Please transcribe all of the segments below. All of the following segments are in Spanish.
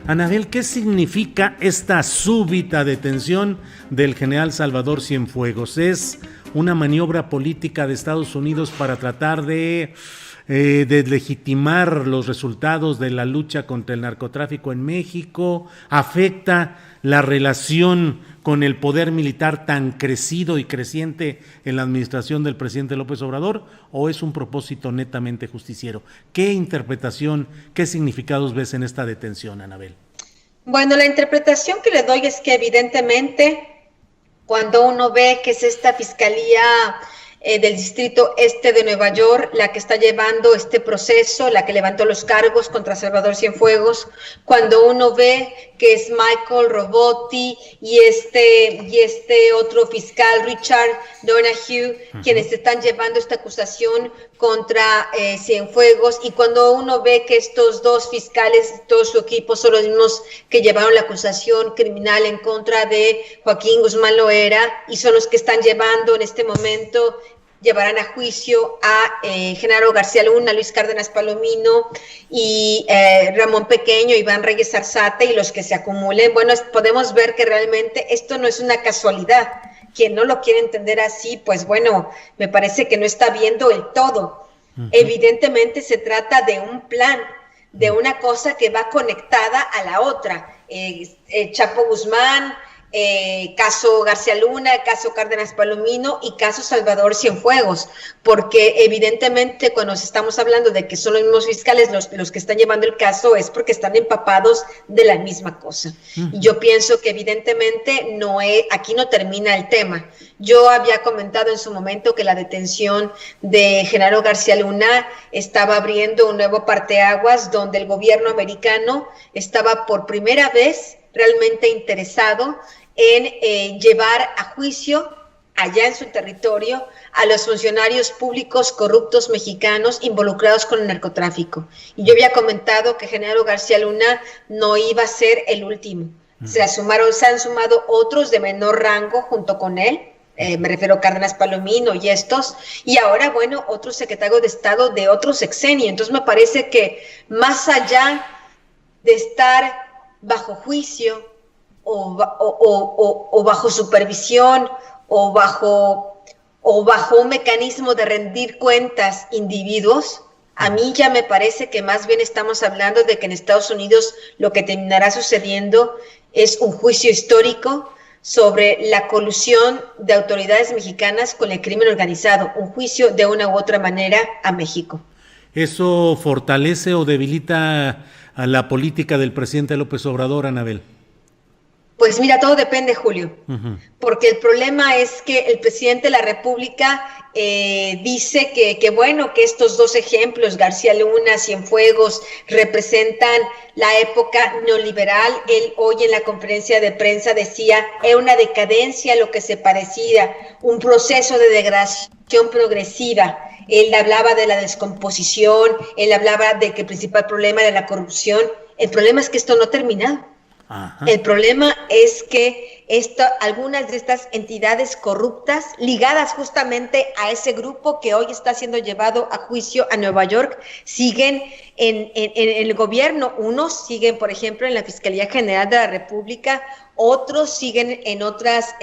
Anabel, ¿qué significa esta súbita detención del general Salvador Cienfuegos? ¿Es una maniobra política de Estados Unidos para tratar de legitimar los resultados de la lucha contra el narcotráfico en México? ¿Afecta la relación con el poder militar tan crecido y creciente en la administración del presidente López Obrador? ¿O es un propósito netamente justiciero? ¿Qué interpretación, qué significados ves en esta detención, Anabel? Bueno, la interpretación que le doy es que evidentemente cuando uno ve que es esta Fiscalía del Distrito Este de Nueva York la que está llevando este proceso, la que levantó los cargos contra Salvador Cienfuegos, cuando uno ve que es Michael Robotti y este otro fiscal, Richard Donahue, quienes están llevando esta acusación contra Cienfuegos, y cuando uno ve que estos dos fiscales, todo su equipo, son los mismos que llevaron la acusación criminal en contra de Joaquín Guzmán Loera, y son los que están llevando en este momento, llevarán a juicio a Genaro García Luna, Luis Cárdenas Palomino y Ramón Pequeño, Iván Reyes Arzate y los que se acumulen. Bueno, podemos ver que realmente esto no es una casualidad. Quien no lo quiere entender así, pues bueno, me parece que no está viendo el todo. Evidentemente se trata de un plan, de una cosa que va conectada a la otra. Chapo Guzmán, caso García Luna, caso Cárdenas Palomino y caso Salvador Cienfuegos, porque evidentemente cuando estamos hablando de que son los mismos fiscales los que están llevando el caso, es porque están empapados de la misma cosa. Y yo pienso que evidentemente aquí no termina el tema. Yo había comentado en su momento que la detención de Genaro García Luna estaba abriendo un nuevo parteaguas donde el gobierno americano estaba por primera vez realmente interesado en llevar a juicio allá en su territorio a los funcionarios públicos corruptos mexicanos involucrados con el narcotráfico. Y yo había comentado que Genaro García Luna no iba a ser el último. Se han sumado otros de menor rango junto con él, me refiero a Cárdenas Palomino y estos, y ahora, bueno, otro secretario de Estado de otro sexenio. Entonces me parece que más allá de estar bajo juicio o bajo supervisión o bajo un mecanismo de rendir cuentas individuos, a mí ya me parece que más bien estamos hablando de que en Estados Unidos lo que terminará sucediendo es un juicio histórico sobre la colusión de autoridades mexicanas con el crimen organizado, un juicio de una u otra manera a México. ¿Eso fortalece o debilita a la política del presidente López Obrador, Anabel? Pues mira, todo depende, Julio, porque el problema es que el presidente de la República dice que bueno, que estos dos ejemplos, García Luna, Cienfuegos, representan la época neoliberal. Él hoy en la conferencia de prensa decía, es una decadencia lo que se parecía, un proceso de degradación progresiva. Él hablaba de la descomposición, él hablaba de que el principal problema era la corrupción. El problema es que esto no ha terminado. Ajá. El problema es que algunas de estas entidades corruptas, ligadas justamente a ese grupo que hoy está siendo llevado a juicio a Nueva York, siguen en el gobierno. Unos siguen, por ejemplo, en la Fiscalía General de la República, otros siguen en otras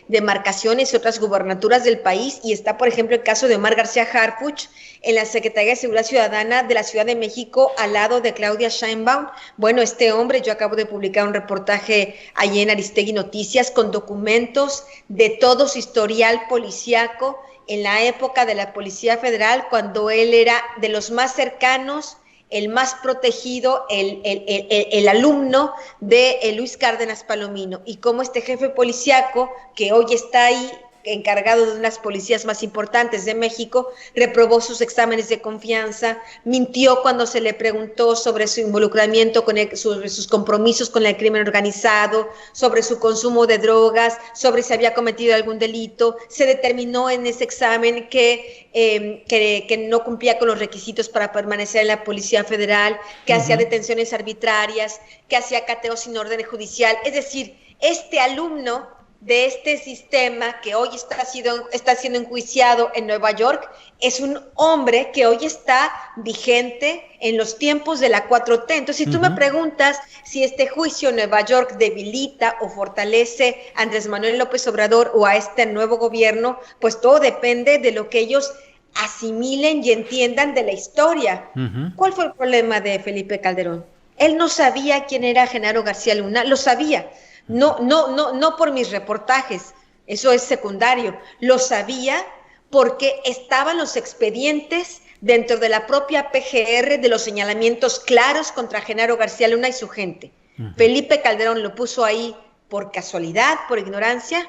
demarcaciones y otras gubernaturas del país, y está, por ejemplo, el caso de Omar García Harfuch en la Secretaría de Seguridad Ciudadana de la Ciudad de México, al lado de Claudia Sheinbaum. Bueno, este hombre, yo acabo de publicar un reportaje allí en Aristegui Noticias con documentos de todo su historial policíaco en la época de la Policía Federal, cuando él era de los más cercanos, el más protegido, el alumno de Luis Cárdenas Palomino, y como este jefe policíaco que hoy está ahí encargado de unas policías más importantes de México, reprobó sus exámenes de confianza, mintió cuando se le preguntó sobre su involucramiento sobre sus compromisos con el crimen organizado, sobre su consumo de drogas, sobre si había cometido algún delito. Se determinó en ese examen que no cumplía con los requisitos para permanecer en la Policía Federal, que hacía detenciones arbitrarias, que hacía cateo sin orden judicial. Es decir, este alumno de este sistema que hoy está siendo enjuiciado en Nueva York es un hombre que hoy está vigente en los tiempos de la 4T. Entonces, si tú me preguntas si este juicio en Nueva York debilita o fortalece a Andrés Manuel López Obrador o a este nuevo gobierno, pues todo depende de lo que ellos asimilen y entiendan de la historia. ¿Cuál fue el problema de Felipe Calderón? Él no sabía quién era Genaro García Luna, lo sabía. No por mis reportajes, eso es secundario. Lo sabía porque estaban los expedientes dentro de la propia PGR de los señalamientos claros contra Genaro García Luna y su gente. Felipe Calderón lo puso ahí por casualidad, por ignorancia.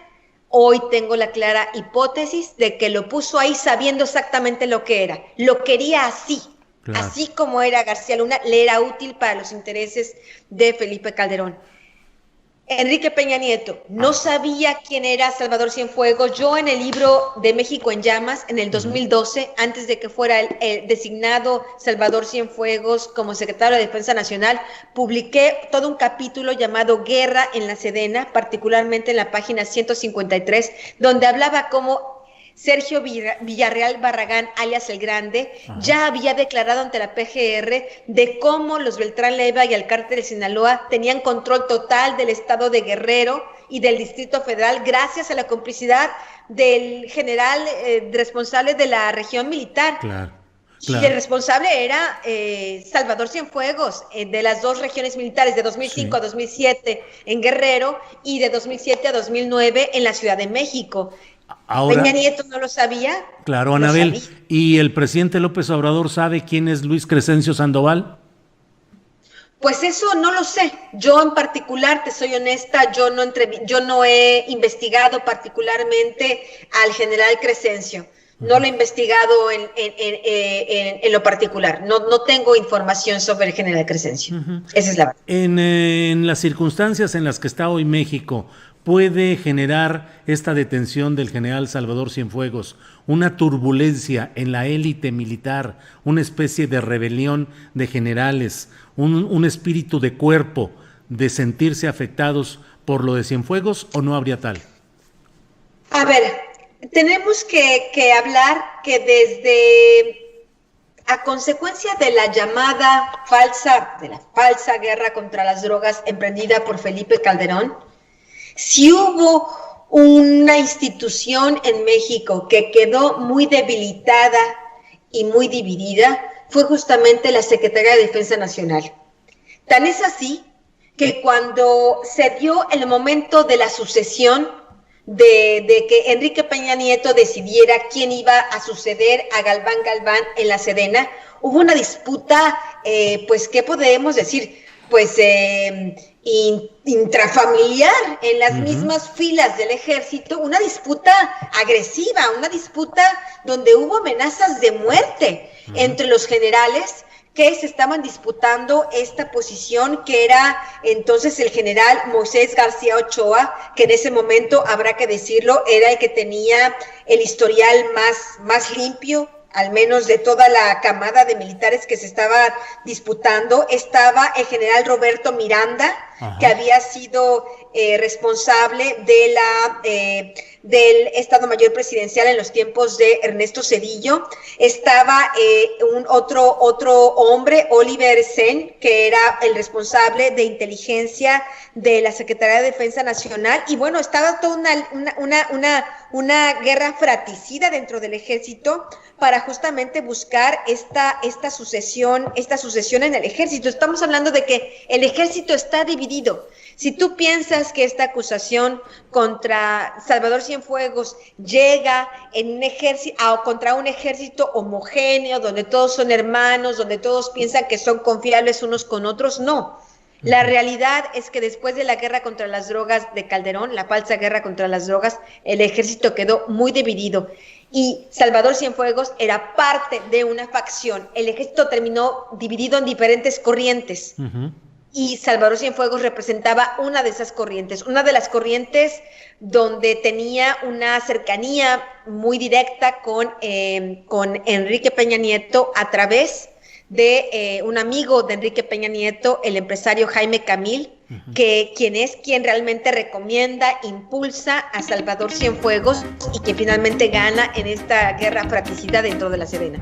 Hoy tengo la clara hipótesis de que lo puso ahí sabiendo exactamente lo que era. Lo quería así. Claro. Así como era García Luna, le era útil para los intereses de Felipe Calderón. Enrique Peña Nieto no sabía quién era Salvador Cienfuegos. Yo en el libro de México en Llamas, en el 2012, antes de que fuera el designado Salvador Cienfuegos como secretario de Defensa Nacional, publiqué todo un capítulo llamado Guerra en la Sedena, particularmente en la página 153, donde hablaba cómo Sergio Villarreal Barragán, alias El Grande, ya había declarado ante la PGR de cómo los Beltrán Leiva y el Cártel de Sinaloa tenían control total del estado de Guerrero y del Distrito Federal gracias a la complicidad del general responsable de la región militar. Claro. Y el responsable era Salvador Cienfuegos, de las dos regiones militares, de 2005 a 2007 en Guerrero y de 2007 a 2009 en la Ciudad de México. Ahora, Peña Nieto no lo sabía. Claro, Anabel. ¿Y el presidente López Obrador sabe quién es Luis Crescencio Sandoval? Pues eso no lo sé. Yo en particular, te soy honesta, yo no he investigado particularmente al general Crescencio. No lo he investigado en lo particular. No tengo información sobre el general Crescencio. Esa es la verdad. En las circunstancias en las que está hoy México, ¿puede generar esta detención del general Salvador Cienfuegos una turbulencia en la élite militar, una especie de rebelión de generales, un espíritu de cuerpo de sentirse afectados por lo de Cienfuegos, o no habría tal? A ver, tenemos que hablar que desde a consecuencia de la llamada falsa guerra contra las drogas emprendida por Felipe Calderón, si hubo una institución en México que quedó muy debilitada y muy dividida, fue justamente la Secretaría de Defensa Nacional. Tan es así que cuando se dio el momento de la sucesión, de que Enrique Peña Nieto decidiera quién iba a suceder a Galván en la Sedena, hubo una disputa, pues, ¿qué podemos decir? Pues intrafamiliar en las mismas filas del ejército, una disputa agresiva, una disputa donde hubo amenazas de muerte entre los generales que se estaban disputando esta posición, que era entonces el general Moisés García Ochoa, que en ese momento, habrá que decirlo, era el que tenía el historial más limpio, al menos de toda la camada de militares que se estaba disputando. Estaba el general Roberto Miranda, que había sido responsable de del Estado Mayor Presidencial en los tiempos de Ernesto Zedillo. Estaba un otro hombre, Oliver Sen, que era el responsable de inteligencia de la Secretaría de Defensa Nacional. Y bueno, estaba toda una guerra fratricida dentro del ejército para justamente buscar esta sucesión en el ejército. Estamos hablando de que el ejército está dividido. Si tú piensas que esta acusación contra Salvador Cienfuegos llega contra un ejército homogéneo, donde todos son hermanos, donde todos piensan que son confiables unos con otros, no. La realidad es que después de la guerra contra las drogas de Calderón, la falsa guerra contra las drogas, el ejército quedó muy dividido. Y Salvador Cienfuegos era parte de una facción. El ejército terminó dividido en diferentes corrientes. Y Salvador Cienfuegos representaba una de esas corrientes, una de las corrientes donde tenía una cercanía muy directa con Enrique Peña Nieto a través de un amigo de Enrique Peña Nieto, el empresario Jaime Camil, que quien realmente recomienda, impulsa a Salvador Cienfuegos y que finalmente gana en esta guerra fratricida dentro de la Sedena.